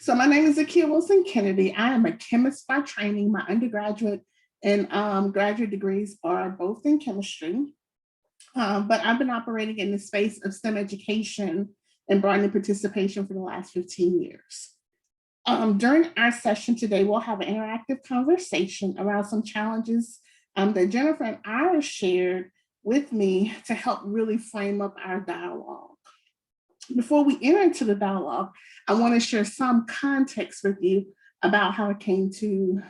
So my name is Zakiya Wilson-Kennedy. I am a chemist by training. My undergraduate and graduate degrees are both in chemistry, but I've been operating in the space of STEM education and broadening participation for the last 15 years. During our session today, we'll have an interactive conversation around some challenges that Jennifer and I shared with me to help really frame up our dialogue. Before we enter into the dialogue, I want to share some context with you about how I came to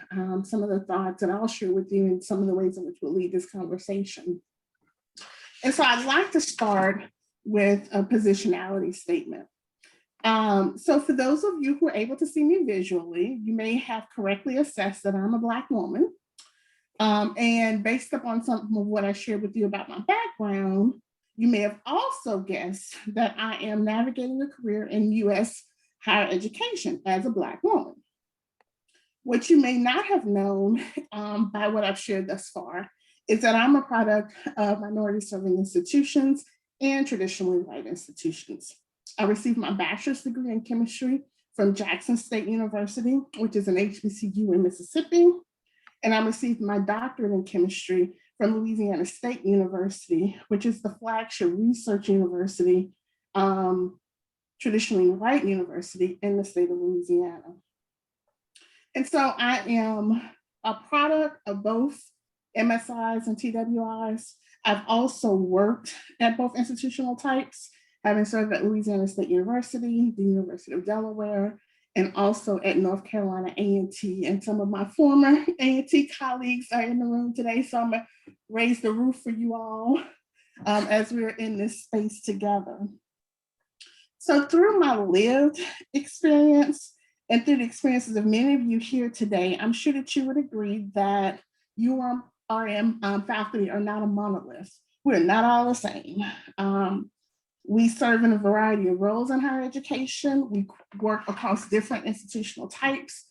some of the thoughts that I'll share with you and some of the ways in which we'll lead this conversation. And so I'd like to start with a positionality statement. So for those of you who are able to see me visually, you may have correctly assessed that I'm a Black woman. And based upon some of what I shared with you about my background, you may have also guessed that I am navigating a career in U.S. higher education as a Black woman. What you may not have known by what I've shared thus far is that I'm a product of minority-serving institutions and traditionally white institutions. I received my bachelor's degree in chemistry from Jackson State University, which is an HBCU in Mississippi, and I received my doctorate in chemistry from Louisiana State University, which is the flagship research university, traditionally white university in the state of Louisiana. And so I am a product of both MSIs and PWIs. I've also worked at both institutional types, having served at Louisiana State University, the University of Delaware, and also at North Carolina A&T. And some of my former A&T colleagues are in the room today, so I'm gonna raise the roof for you all as we're in this space together. So through my lived experience and through the experiences of many of you here today, I'm sure that you would agree that URM faculty are not a monolith. We're not all the same. We serve in a variety of roles in higher education. We work across different institutional types.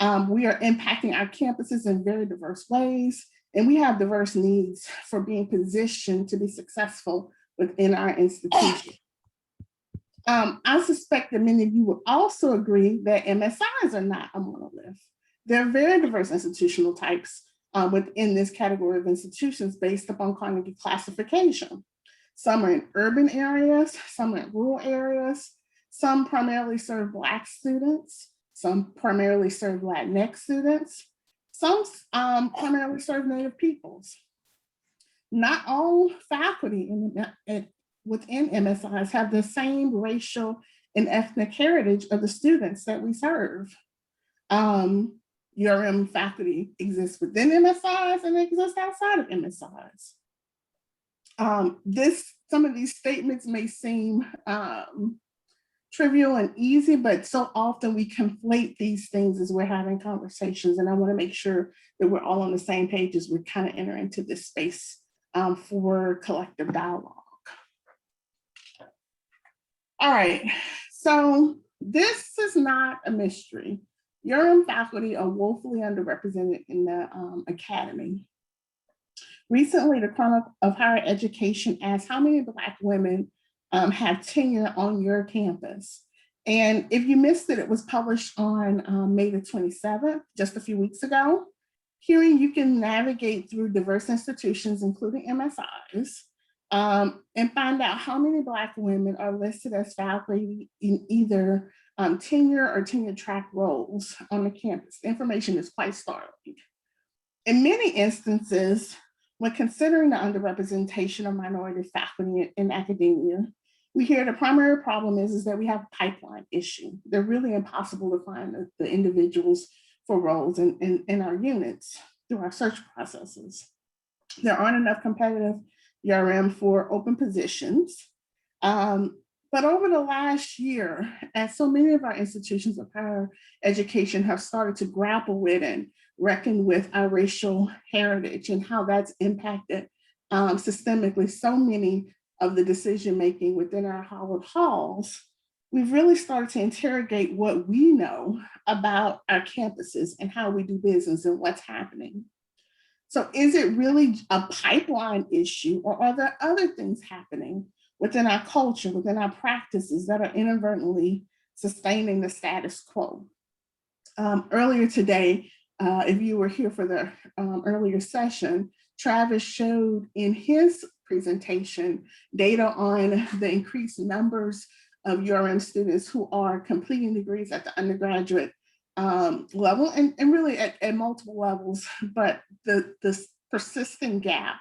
We are impacting our campuses in very diverse ways, and we have diverse needs for being positioned to be successful within our institution. I suspect that many of you would also agree that MSIs are not a monolith. There are very diverse institutional types within this category of institutions based upon Carnegie classification. Some are in urban areas, some are in rural areas, some primarily serve Black students, some primarily serve Latinx students, some primarily serve Native peoples. Not all faculty within MSIs have the same racial and ethnic heritage of the students that we serve. URM faculty exists within MSIs and exist outside of MSIs. Some of these statements may seem trivial and easy, but so often we conflate these things as we're having conversations, and I want to make sure that we're all on the same page as we kind of enter into this space for collective dialogue. All right, so this is not a mystery. URM faculty are woefully underrepresented in the academy. Recently, the Chronicle of Higher Education asked how many Black women have tenure on your campus. And if you missed it, it was published on May the 27th, just a few weeks ago. Here you can navigate through diverse institutions, including MSIs, and find out how many Black women are listed as faculty in either tenure or tenure track roles on the campus. The information is quite startling. In many instances, when considering the underrepresentation of minority faculty in academia, we hear the primary problem is that we have a pipeline issue. They're really impossible to find the individuals for roles in our units through our search processes. There aren't enough competitive URM for open positions. But over the last year, as so many of our institutions of higher education have started to grapple with and reckon with our racial heritage and how that's impacted systemically so many of the decision-making within our hallowed halls, we've really started to interrogate what we know about our campuses and how we do business and what's happening. So is it really a pipeline issue, or are there other things happening within our culture, within our practices that are inadvertently sustaining the status quo. Earlier today, if you were here for the earlier session, Travis showed in his presentation data on the increased numbers of URM students who are completing degrees at the undergraduate level and really at multiple levels, but the persistent gap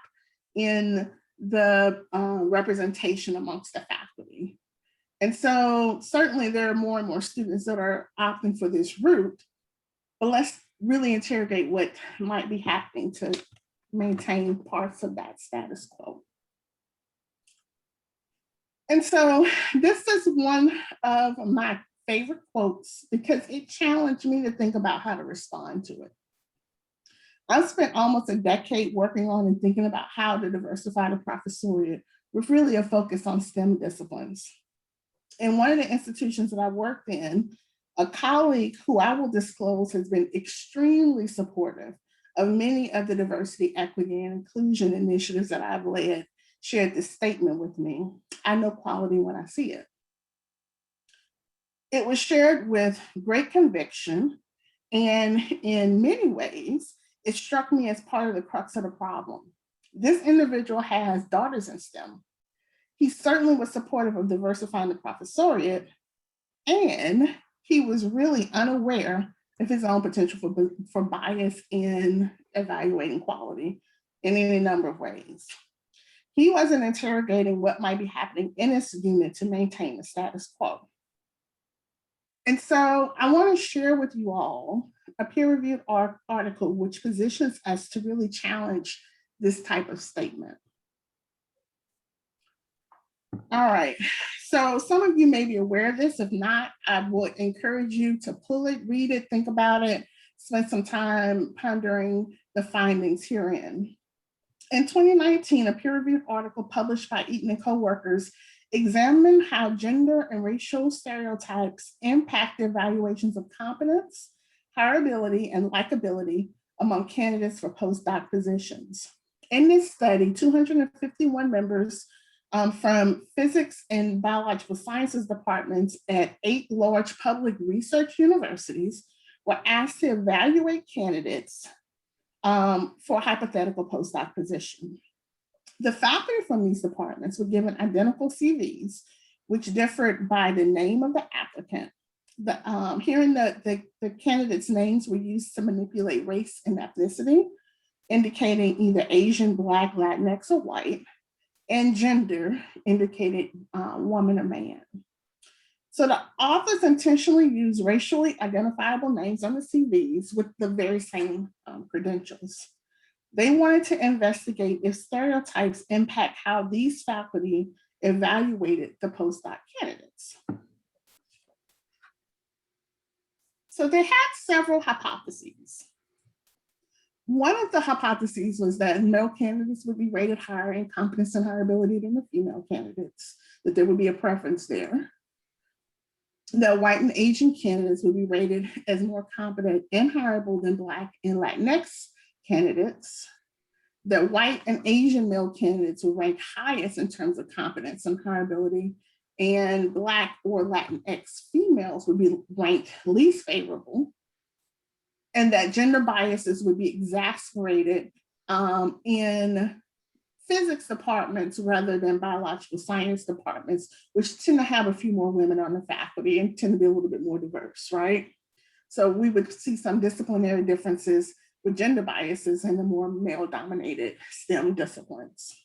in the representation amongst the faculty. And so certainly there are more and more students that are opting for this route, but let's really interrogate what might be happening to maintain parts of that status quo. And so this is one of my favorite quotes because it challenged me to think about how to respond to it. I've spent almost a decade working on and thinking about how to diversify the professoriate with really a focus on STEM disciplines. In one of the institutions that I worked in, a colleague who I will disclose has been extremely supportive of many of the diversity, equity, and inclusion initiatives that I've led, shared this statement with me: I know quality when I see it. It was shared with great conviction, and in many ways, it struck me as part of the crux of the problem. This individual has daughters in STEM. He certainly was supportive of diversifying the professoriate, and he was really unaware of his own potential for bias in evaluating quality in any number of ways. He wasn't interrogating what might be happening in his unit to maintain the status quo. And so I want to share with you all a peer-reviewed article which positions us to really challenge this type of statement. All right, so some of you may be aware of this. If not, I would encourage you to pull it, read it, think about it, spend some time pondering the findings herein. In 2019, a peer-reviewed article published by Eaton and coworkers examined how gender and racial stereotypes impact the evaluations of competence, hireability, and likability among candidates for postdoc positions. In this study, 251 members from physics and biological sciences departments at 8 large public research universities were asked to evaluate candidates for a hypothetical postdoc position. The faculty from these departments were given identical CVs, which differed by the name of the applicant. Herein the candidates' names were used to manipulate race and ethnicity, indicating either Asian, Black, Latinx, or white, and gender indicated woman or man. So the authors intentionally used racially identifiable names on the CVs with the very same credentials. They wanted to investigate if stereotypes impact how these faculty evaluated the postdoc candidates. So they had several hypotheses. One of the hypotheses was that male candidates would be rated higher in competence and hireability than the female candidates, that there would be a preference there. That white and Asian candidates would be rated as more competent and hireable than Black and Latinx candidates. That white and Asian male candidates would rank highest in terms of competence and hireability, and Black or Latinx females would be ranked least favorable, and that gender biases would be exasperated in physics departments rather than biological science departments, which tend to have a few more women on the faculty and tend to be a little bit more diverse, right? So we would see some disciplinary differences with gender biases in the more male-dominated STEM disciplines.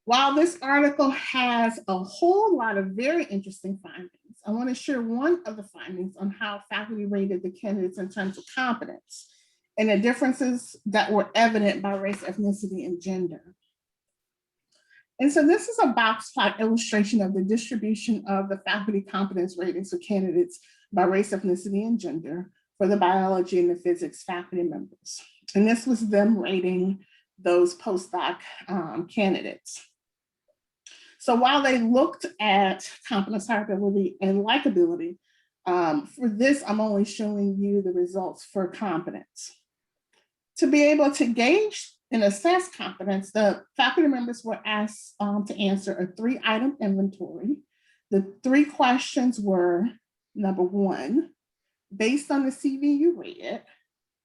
While this article has a whole lot of very interesting findings, I want to share one of the findings on how faculty rated the candidates in terms of competence and the differences that were evident by race, ethnicity, and gender. And so this is a box plot illustration of the distribution of the faculty competence ratings for candidates by race, ethnicity, and gender for the biology and the physics faculty members. And this was them rating those postdoc candidates. So while they looked at competence, hireability, and likability, for this, I'm only showing you the results for competence. To be able to gauge and assess competence, the faculty members were asked to answer a 3-item inventory The 3 questions were, number 1, based on the CV you read,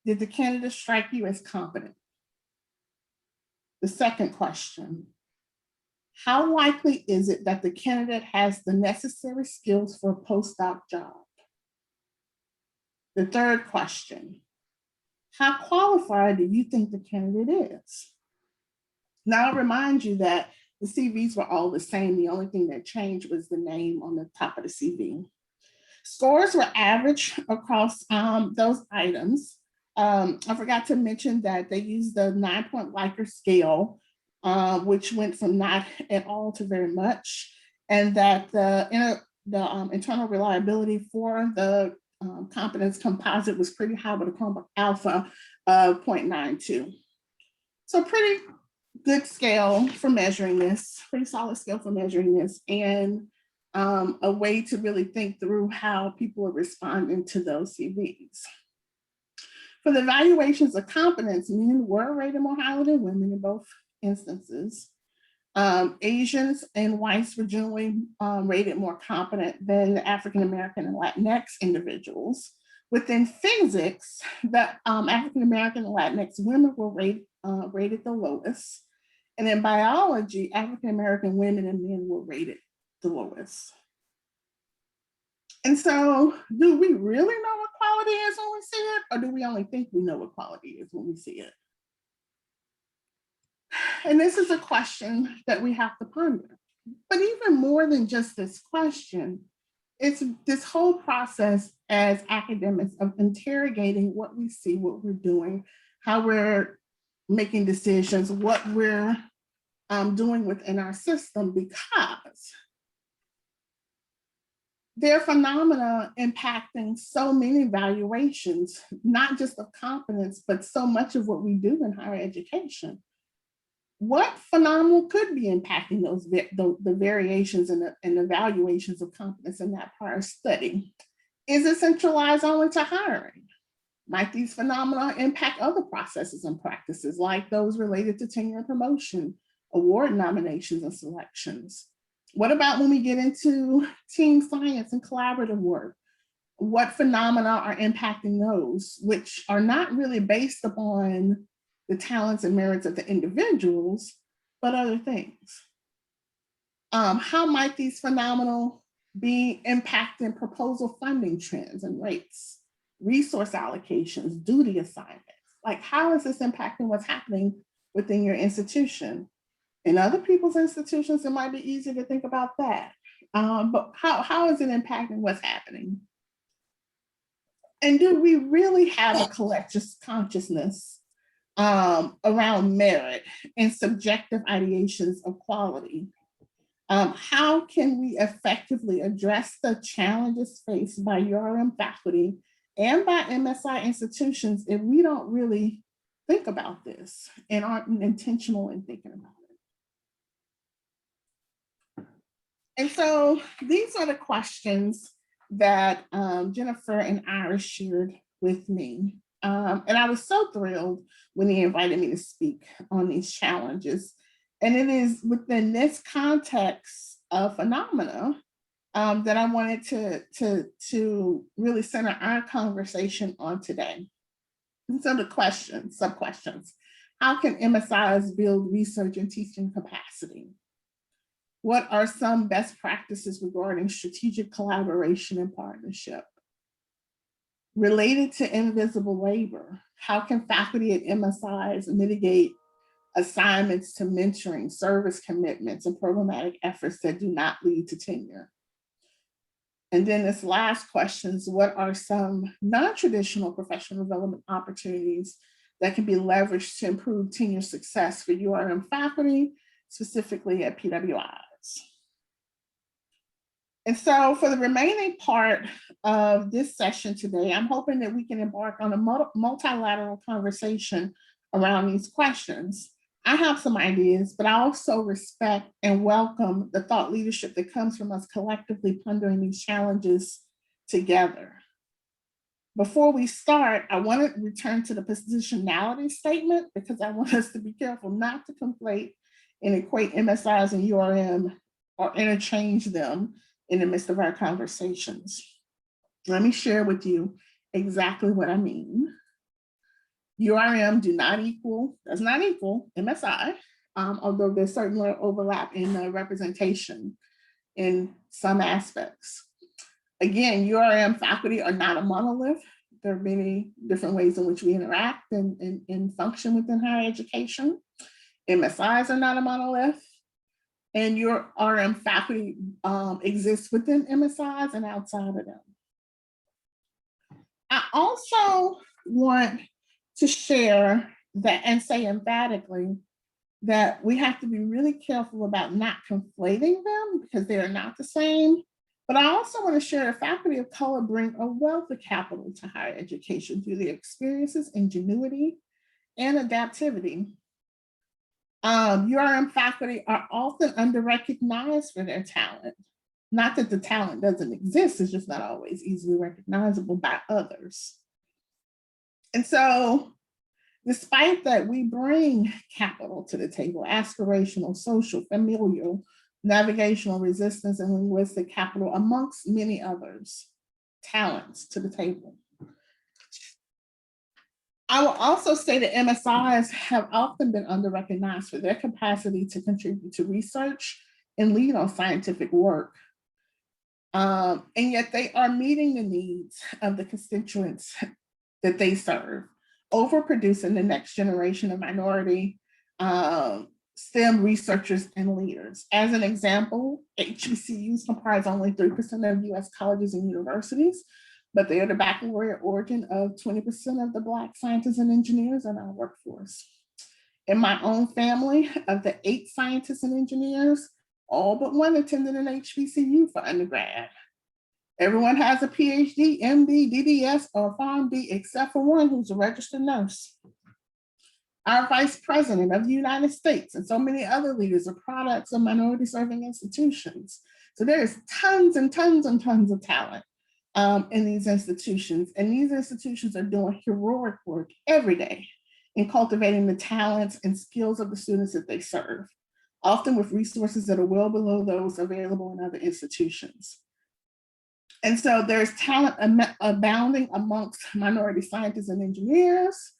did the candidate strike you as competent? The second question, how likely is it that the candidate has the necessary skills for a postdoc job? The third question, how qualified do you think the candidate is? Now, I'll remind you that the CVs were all the same. The only thing that changed was the name on the top of the CV. Scores were average across those items. I forgot to mention that they used the 9-point Likert scale, which went from not at all to very much, and that the internal reliability for the competence composite was pretty high with a Chromebook alpha of 0.92. So pretty good scale for measuring this, pretty solid scale for measuring this, and a way to really think through how people are responding to those CVs. For the evaluations of competence, men were rated more highly than women in both instances. Asians and whites were generally rated more competent than African American and Latinx individuals. Within physics, the African American and Latinx women were rated the lowest. And in biology, African American women and men were rated the lowest. And so, do we really know what quality is when we see it, or do we only think we know what quality is when we see it? And this is a question that we have to ponder. But even more than just this question, it's this whole process as academics of interrogating what we see, what we're doing, how we're making decisions, what we're doing within our system, because there are phenomena impacting so many evaluations, not just of competence, but so much of what we do in higher education. What phenomenon could be impacting those the variations and the evaluations of competence in that prior study? Is it centralized only to hiring? Might these phenomena impact other processes and practices, like those related to tenure and promotion, award nominations and selections? What about when we get into team science and collaborative work? What phenomena are impacting those, which are not really based upon the talents and merits of the individuals, but other things? How might these phenomena be impacting proposal funding trends and rates, resource allocations, duty assignments? Like, how is this impacting what's happening within your institution? In other people's institutions, it might be easy to think about that. But how is it impacting what's happening? And do we really have a collective consciousness around merit and subjective ideations of quality? How can we effectively address the challenges faced by URM faculty and by MSI institutions if we don't really think about this and aren't intentional in thinking about it? And so these are the questions that Jennifer and Iris shared with me. And I was so thrilled when he invited me to speak on these challenges. And it is within this context of phenomena that I wanted to really center our conversation on today. And so the questions, sub-questions: how can MSIs build research and teaching capacity? What are some best practices regarding strategic collaboration and partnership? Related to invisible labor, how can faculty at MSIs mitigate assignments to mentoring, service commitments, and programmatic efforts that do not lead to tenure? And then this last question is, what are some non-traditional professional development opportunities that can be leveraged to improve tenure success for URM faculty, specifically at PWIs? And so for the remaining part of this session today, I'm hoping that we can embark on a multilateral conversation around these questions. I have some ideas, but I also respect and welcome the thought leadership that comes from us collectively pondering these challenges together. Before we start, I want to return to the positionality statement, because I want us to be careful not to conflate and equate MSIs and URM or interchange them in the midst of our conversations. Let me share with you exactly what I mean. URM does not equal MSI, although there's certainly overlap in the representation in some aspects. Again, URM faculty are not a monolith. There are many different ways in which we interact and function within higher education. MSIs are not a monolith. And URM faculty exists within MSIs and outside of them. I also want to share that and say emphatically that we have to be really careful about not conflating them because they are not the same. But I also want to share that faculty of color bring a wealth of capital to higher education through their experiences, ingenuity, and adaptivity. URM faculty are often under-recognized for their talent. Not that the talent doesn't exist, it's just not always easily recognizable by others. And so, despite that, we bring capital to the table: aspirational, social, familial, navigational, resistance, and linguistic capital, amongst many others, talents to the table. I will also say that MSIs have often been under-recognized for their capacity to contribute to research and lead on scientific work. And yet they are meeting the needs of the constituents that they serve, overproducing the next generation of minority STEM researchers and leaders. As an example, HBCUs comprise only 3% of US colleges and universities, but they are the baccalaureate origin of 20% of the Black scientists and engineers in our workforce. In my own family, of the 8 scientists and engineers, all but one attended an HBCU for undergrad. Everyone has a PhD, MD, DDS, or PharmD, except for one who's a registered nurse. Our Vice President of the United States and so many other leaders are products of minority serving institutions. So there's tons and tons and tons of talent in these institutions. And these institutions are doing heroic work every day in cultivating the talents and skills of the students that they serve, often with resources that are well below those available in other institutions. And so there's talent abounding amongst minority scientists and engineers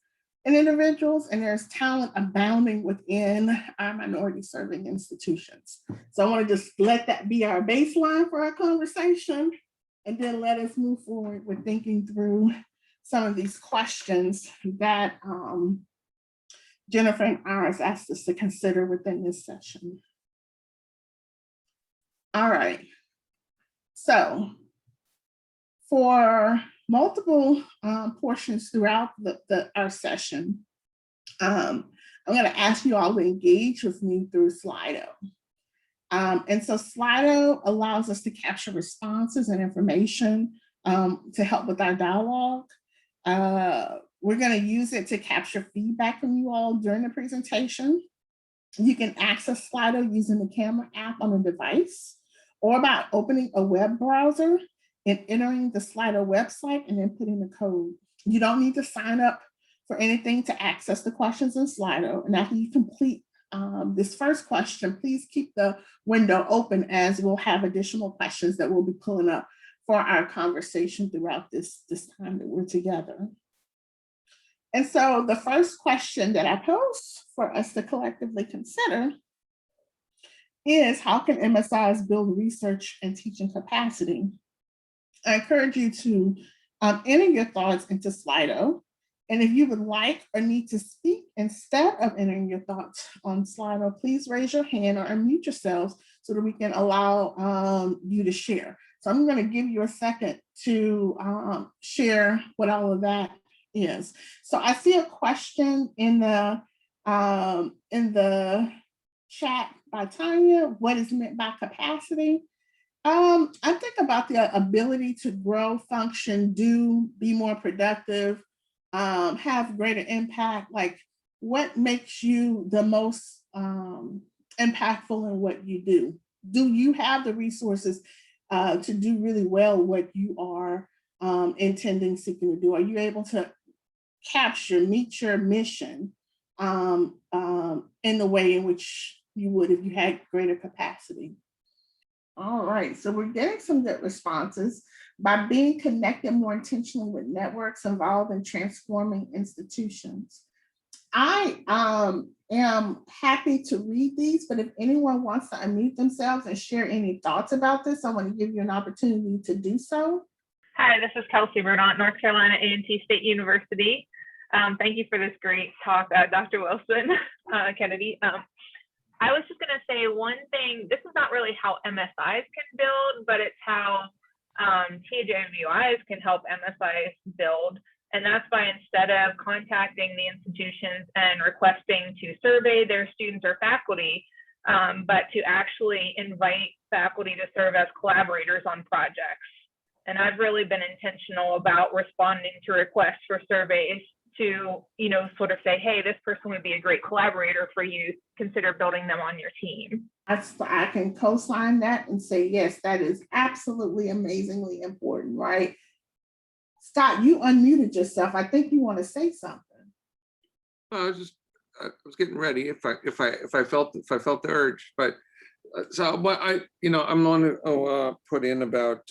and individuals, and there's talent abounding within our minority serving institutions. So I want to just let that be our baseline for our conversation, and then let us move forward with thinking through some of these questions that Jennifer and Iris asked us to consider within this session. All right, so for multiple portions throughout our session, I'm going to ask you all to engage with me through Slido. And so Slido allows us to capture responses and information to help with our dialogue. We're going to use it to capture feedback from you all during the presentation. You can access Slido using the camera app on a device or by opening a web browser and entering the Slido website and then putting the code. You don't need to sign up for anything to access the questions in Slido. And after you complete this first question, please keep the window open, as we'll have additional questions that we'll be pulling up for our conversation throughout this time that we're together. And so the first question that I pose for us to collectively consider is, how can MSIs build research and teaching capacity? I encourage you to enter your thoughts into Slido. And if you would like or need to speak instead of entering your thoughts on Slido, please raise your hand or unmute yourselves so that we can allow you to share. So I'm going to give you a second to share what all of that is. So I see a question in the chat by Tanya. What is meant by capacity? I think about the ability to grow, function, do, be more productive, have greater impact. Like, what makes you the most impactful in what you do? Do you have the resources to do really well what you are intending, seeking to do? Are you able to meet your mission in the way in which you would if you had greater capacity? All right, so we're getting some good responses. By being connected more intentionally with networks involved in transforming institutions. I am happy to read these, but if anyone wants to unmute themselves and share any thoughts about this, I want to give you an opportunity to do so. Hi, this is Kelsey Verdant, North Carolina A&T State University. Thank you for this great talk, Dr. Wilson-Kennedy. I was just going to say one thing. This is not really how MSIs can build, but it's how PWIs can help MSIs build. And that's by, instead of contacting the institutions and requesting to survey their students or faculty, but to actually invite faculty to serve as collaborators on projects. And I've really been intentional about responding to requests for surveys to, sort of say, hey, this person would be a great collaborator for you. Consider building them on your team. I can co-sign that and say, yes, that is absolutely amazingly important, right? Scott, you unmuted yourself. I think you want to say something. I was getting ready if I felt the urge, but so what I'm going to put in about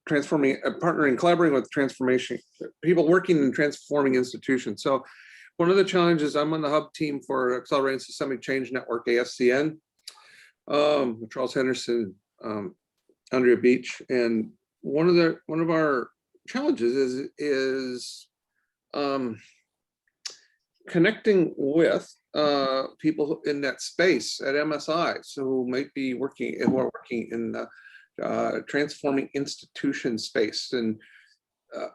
transforming, partnering, collaborating with transformation people working in transforming institutions. So one of the challenges, I'm on the hub team for Accelerating Systemic Change Network, ASCN, Charles Henderson, Andrea Beach, and one of our challenges is connecting with people in that space at MSIs who might be working in the transforming institution space, and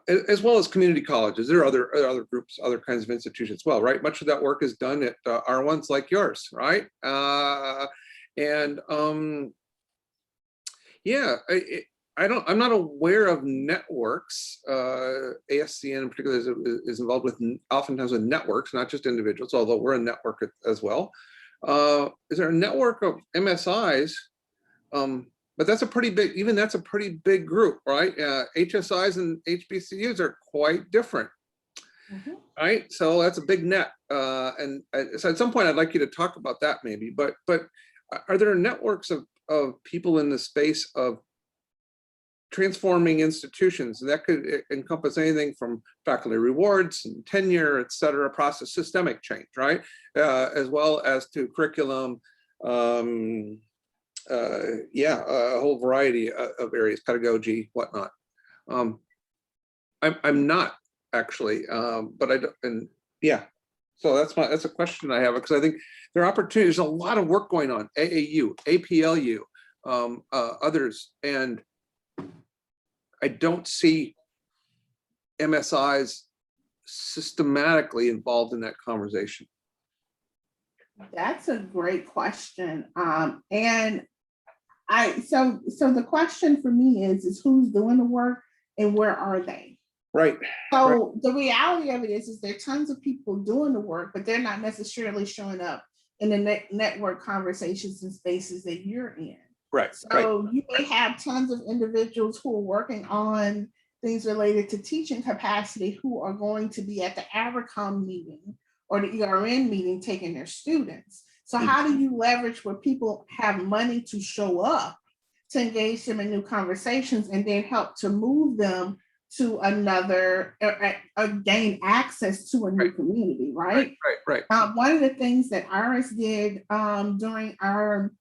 as well as community colleges. There are other groups, other kinds of institutions as well, right? Much of that work is done at R1s like yours, right? Yeah, I'm not aware of networks. ASCN in particular is involved with oftentimes with networks, not just individuals, although we're a network as well. Is there a network of MSIs? But that's a pretty big, even that's a pretty big group, right? HSIs and HBCUs are quite different, right? So that's a big net. And so at some point I'd like you to talk about that maybe, but are there networks of people in the space of transforming institutions? That could encompass anything from faculty rewards and tenure, et cetera, process systemic change, right? As well as to curriculum, a whole variety of areas, pedagogy, whatnot. I'm not actually, but I don't, and yeah. So that's a question I have, because I think there are opportunities. There's a lot of work going on, AAU, APLU, others, and I don't see MSIs systematically involved in that conversation. That's a great question. And so the question for me is who's doing the work and where are they? Right. So right. The reality of it is there are tons of people doing the work, but they're not necessarily showing up in the network conversations and spaces that you're in. Right. So you may have tons of individuals who are working on things related to teaching capacity who are going to be at the AVRCOM meeting or the URM meeting taking their students. So how do you leverage where people have money to show up to engage them in new conversations and then help to move them to another or gain access to a new community, right? Right. One of the things that IRIS did during our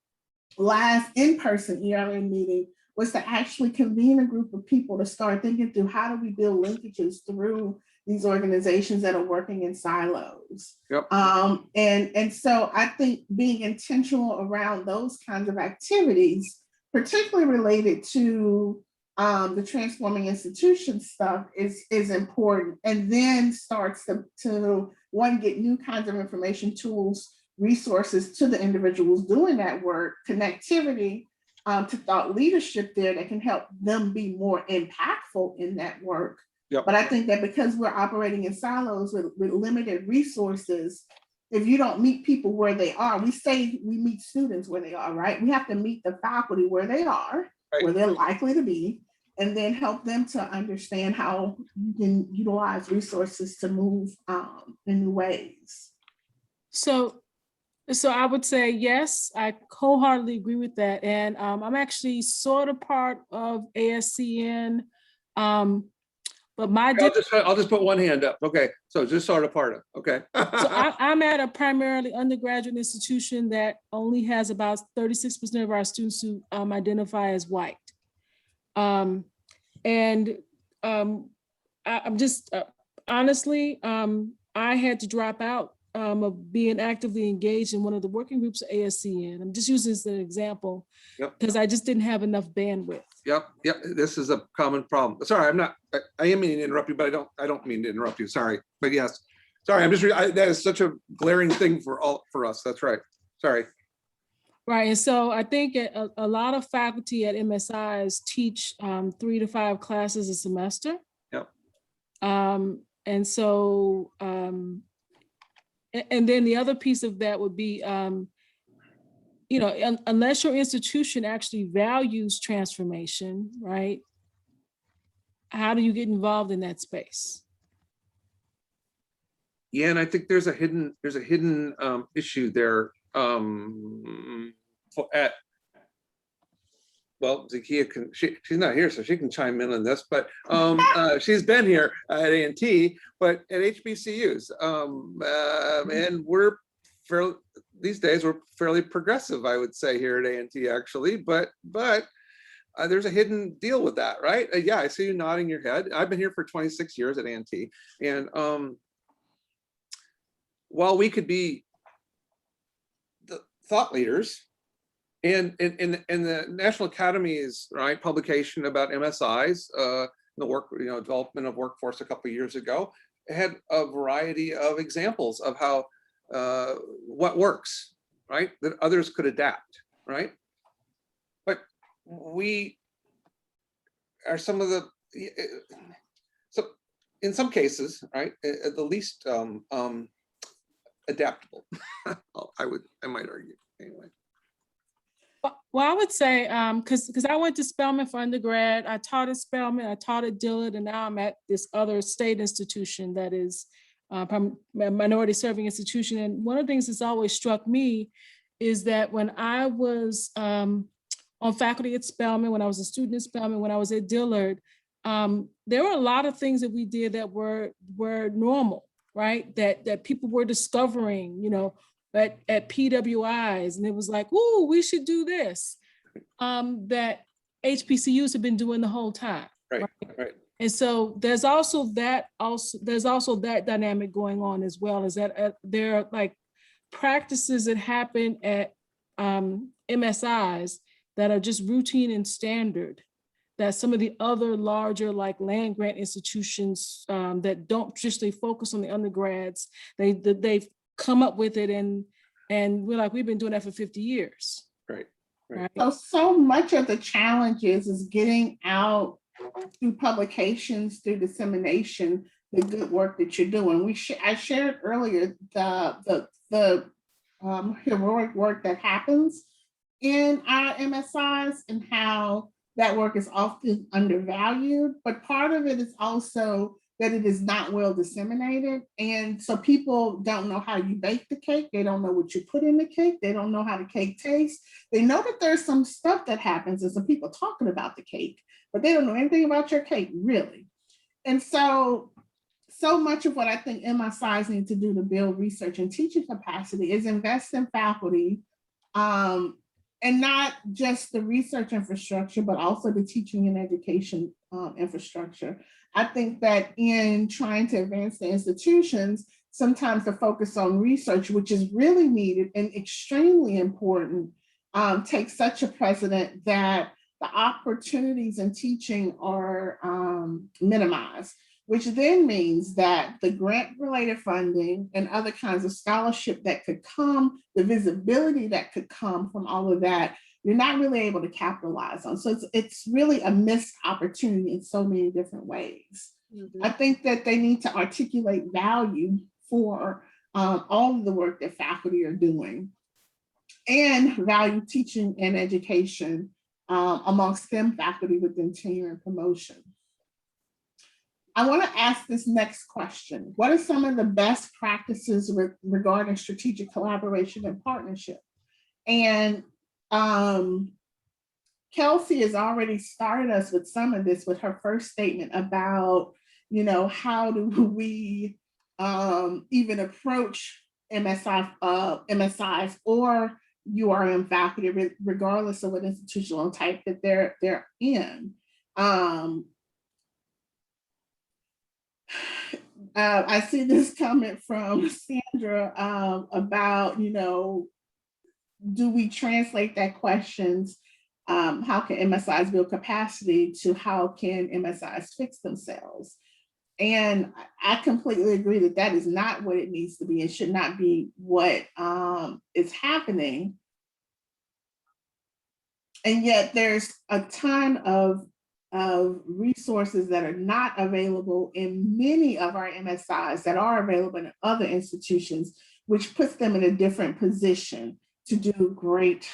last in-person URM meeting was to actually convene a group of people to start thinking through how do we build linkages through these organizations that are working in silos. Yep. And so I think being intentional around those kinds of activities, particularly related to the transforming institution stuff is important, and then starts to one, get new kinds of information, tools, resources to the individuals doing that work, connectivity to thought leadership there that can help them be more impactful in that work. Yep. But I think that because we're operating in silos with limited resources, if you don't meet people where they are, we say we meet students where they are, right? We have to meet the faculty where they are, where they're likely to be, and then help them to understand how you can utilize resources to move in new ways. So So I would say, yes, I wholeheartedly agree with that. And I'm actually sort of part of ASCN. But my, I'll just put one hand up. Okay, so just sort of part of, okay. so I'm at a primarily undergraduate institution that only has about 36% of our students who identify as white. I'm just, honestly, I had to drop out of being actively engaged in one of the working groups at ASCN. I'm just using this as an example because I just didn't have enough bandwidth. Yep. This is a common problem. Sorry, I am meaning to interrupt you, but I don't mean to interrupt you. Sorry, but yes. Sorry, that is such a glaring thing for us. That's right. Sorry. Right, and so I think a lot of faculty at MSIs teach 3 to 5 classes a semester. Yep. And so, and then the other piece of that would be, you know, unless your institution actually values transformation, right? How do you get involved in that space? Yeah, and I think there's a hidden issue there. Well, Zakiya she's not here, so she can chime in on this, but she's been here at A&T, but at HBCUs, and these days we're fairly progressive, I would say, here at A&T actually, but there's a hidden deal with that, right? Yeah, I see you nodding your head. I've been here for 26 years at A&T, and while we could be the thought leaders, and the National Academy's publication about MSIs, the work, development of workforce a couple of years ago, had a variety of examples of how what works, right, that others could adapt, right? But we are some of the, so in some cases, right, the least adaptable. I might argue anyway. Well, I would say, because I went to Spelman for undergrad, I taught at Spelman, I taught at Dillard, and now I'm at this other state institution that is a minority serving institution. And one of the things that's always struck me is that when I was on faculty at Spelman, when I was a student at Spelman, when I was at Dillard, there were a lot of things that we did that were normal, right? That people were discovering, at PWIs, and it was like, ooh, we should do this, that HBCUs have been doing the whole time. Right. And so there's also that dynamic going on as well, is that there are like practices that happen at MSIs that are just routine and standard, that some of the other larger like land grant institutions that don't traditionally focus on the undergrads, they've come up with it, and we're like, we've been doing that for 50 years. Right. So much of the challenges is getting out through publications, through dissemination, the good work that you're doing. I shared earlier the heroic work that happens in our MSIs and how that work is often undervalued, but part of it is also that it is not well disseminated. And so people don't know how you bake the cake. They don't know what you put in the cake. They don't know how the cake tastes. They know that there's some stuff that happens and some people talking about the cake, but they don't know anything about your cake, really. And so much of what I think MSIs need to do to build research and teaching capacity is invest in faculty, and not just the research infrastructure, but also the teaching and education infrastructure. I think that in trying to advance the institutions, sometimes the focus on research, which is really needed and extremely important, takes such a precedent that the opportunities in teaching are minimized, which then means that the grant-related funding and other kinds of scholarship that could come, the visibility that could come from all of that, you're not really able to capitalize on. So it's really a missed opportunity in so many different ways. Mm-hmm. I think that they need to articulate value for all of the work that faculty are doing, and value teaching and education among STEM faculty within tenure and promotion. I want to ask this next question. What are some of the best practices regarding strategic collaboration and partnership? And Kelsey has already started us with some of this with her first statement about, how do we even approach MSIs or URM faculty, regardless of what institutional type that they're in. I see this comment from Sandra about, do we translate that questions? How can MSIs build capacity to how can MSIs fix themselves? And I completely agree that that is not what it needs to be. It should not be what is happening. And yet there's a ton of resources that are not available in many of our MSIs that are available in other institutions, which puts them in a different position to do great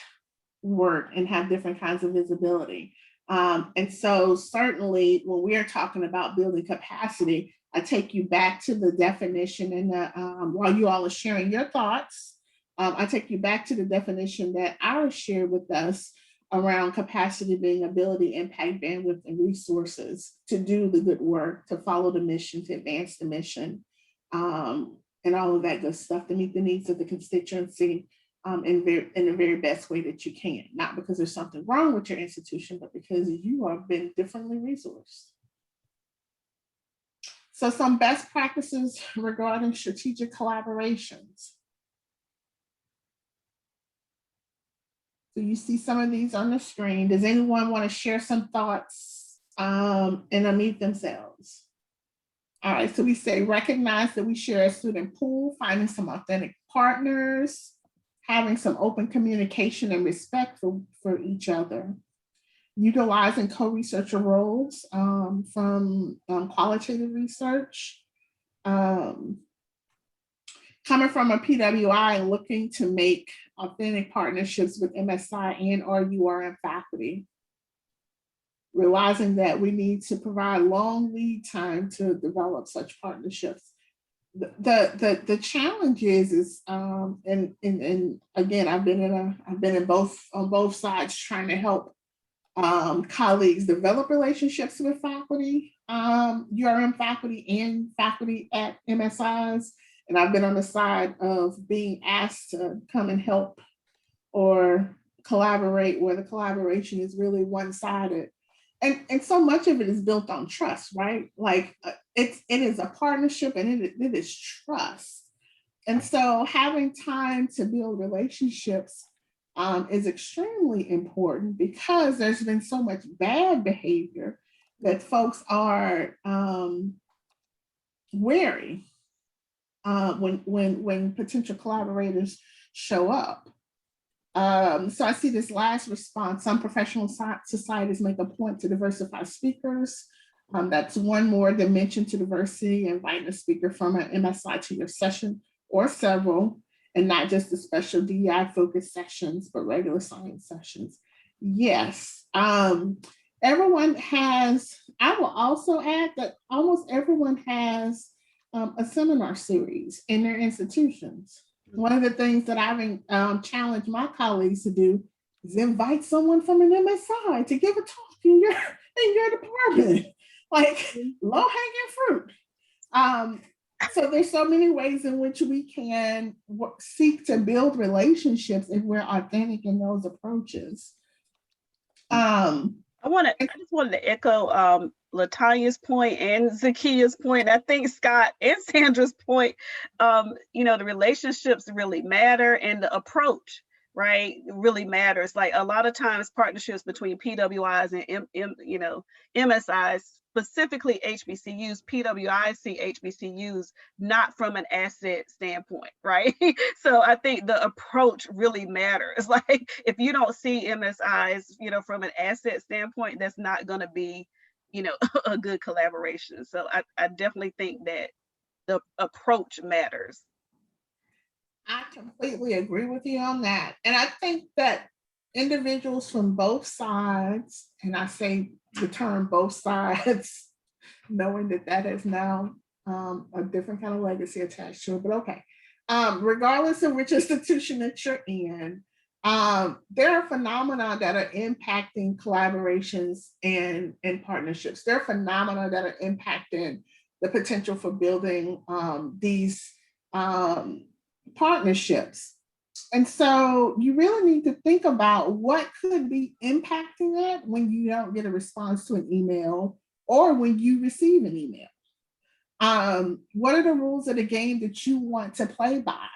work and have different kinds of visibility. And so certainly when we are talking about building capacity, I take you back to the definition and while you all are sharing your thoughts, I take you back to the definition that Iris shared with us around capacity being ability, impact, bandwidth, and resources to do the good work, to follow the mission, to advance the mission, and all of that good stuff to meet the needs of the constituency in the very best way that you can, not because there's something wrong with your institution, but because you have been differently resourced. So some best practices regarding strategic collaborations. So you see some of these on the screen. Does anyone want to share some thoughts and unmute themselves? All right, so we say recognize that we share a student pool, finding some authentic partners, having some open communication and respect for each other, utilizing co-researcher roles from qualitative research, coming from a PWI and looking to make authentic partnerships with MSI and or URM faculty, realizing that we need to provide long lead time to develop such partnerships. The challenge is and again, I've been on both sides trying to help colleagues develop relationships with faculty, URM faculty and faculty at MSIs. And I've been on the side of being asked to come and help or collaborate where the collaboration is really one-sided. And so much of it is built on trust, right? Like it is a partnership and it is trust. And so having time to build relationships is extremely important because there's been so much bad behavior that folks are wary when potential collaborators show up. So I see this last response. Some professional societies make a point to diversify speakers. That's one more dimension to diversity, inviting a speaker from an MSI to your session or several, and not just the special DEI focused sessions, but regular science sessions. Yes, everyone has, I will also add that almost everyone has a seminar series in their institutions. One of the things that I've challenged my colleagues to do is invite someone from an MSI to give a talk in your department, like low-hanging fruit. So there's so many ways in which we can seek to build relationships if we're authentic in those approaches. I just wanted to echo Latanya's point and Zakiya's point. I think Scott and Sandra's point, the relationships really matter and the approach, right, really matters. Like a lot of times partnerships between PWIs and MSIs, specifically HBCUs, PWIs see HBCUs not from an asset standpoint, right? So I think the approach really matters. Like if you don't see MSIs, from an asset standpoint, that's not going to be, a good collaboration. So I definitely think that the approach matters. I completely agree with you on that. And I think that individuals from both sides, and I say the term both sides knowing that that is now a different kind of legacy attached to it, but okay. Regardless of which institution that you're in, there are phenomena that are impacting collaborations and partnerships. There are phenomena that are impacting the potential for building these partnerships. And so you really need to think about what could be impacting it when you don't get a response to an email or when you receive an email. What are the rules of the game that you want to play by?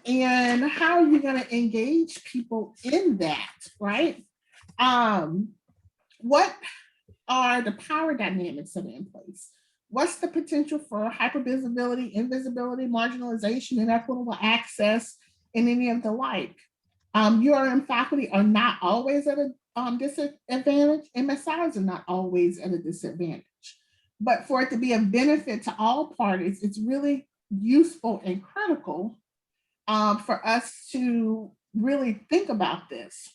And how are you going to engage people in that, right? What are the power dynamics that are in place? What's the potential for hypervisibility, invisibility, marginalization, inequitable access, and any of the like? URM faculty are not always at a disadvantage. MSIs are not always at a disadvantage. But for it to be a benefit to all parties, it's really useful and critical for us to really think about this.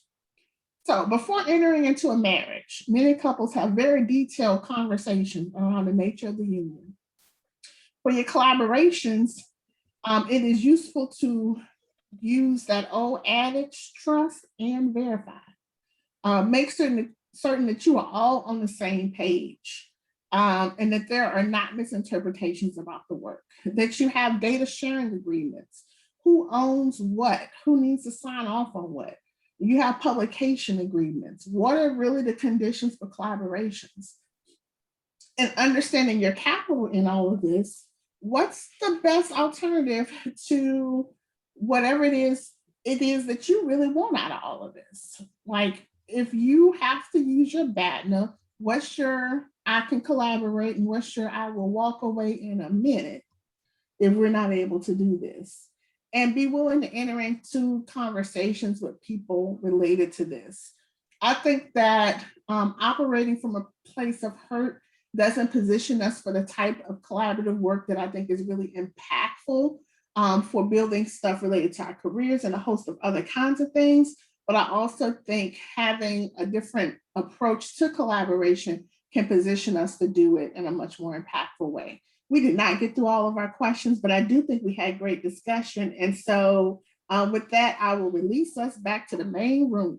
So before entering into a marriage, many couples have very detailed conversations around the nature of the union. For your collaborations, it is useful to use that old adage, trust and verify. Make certain that you are all on the same page and that there are not misinterpretations about the work, that you have data sharing agreements, who owns what, who needs to sign off on what. You have publication agreements. What are really the conditions for collaborations? And understanding your capital in all of this, what's the best alternative to whatever it is that you really want out of all of this? Like, if you have to use your BATNA, what's your I can collaborate and what's your I will walk away in a minute if we're not able to do this? And be willing to enter into conversations with people related to this. I think that operating from a place of hurt doesn't position us for the type of collaborative work that I think is really impactful for building stuff related to our careers and a host of other kinds of things. But I also think having a different approach to collaboration can position us to do it in a much more impactful way. We did not get through all of our questions, but I do think we had great discussion. And so with that, I will release us back to the main room.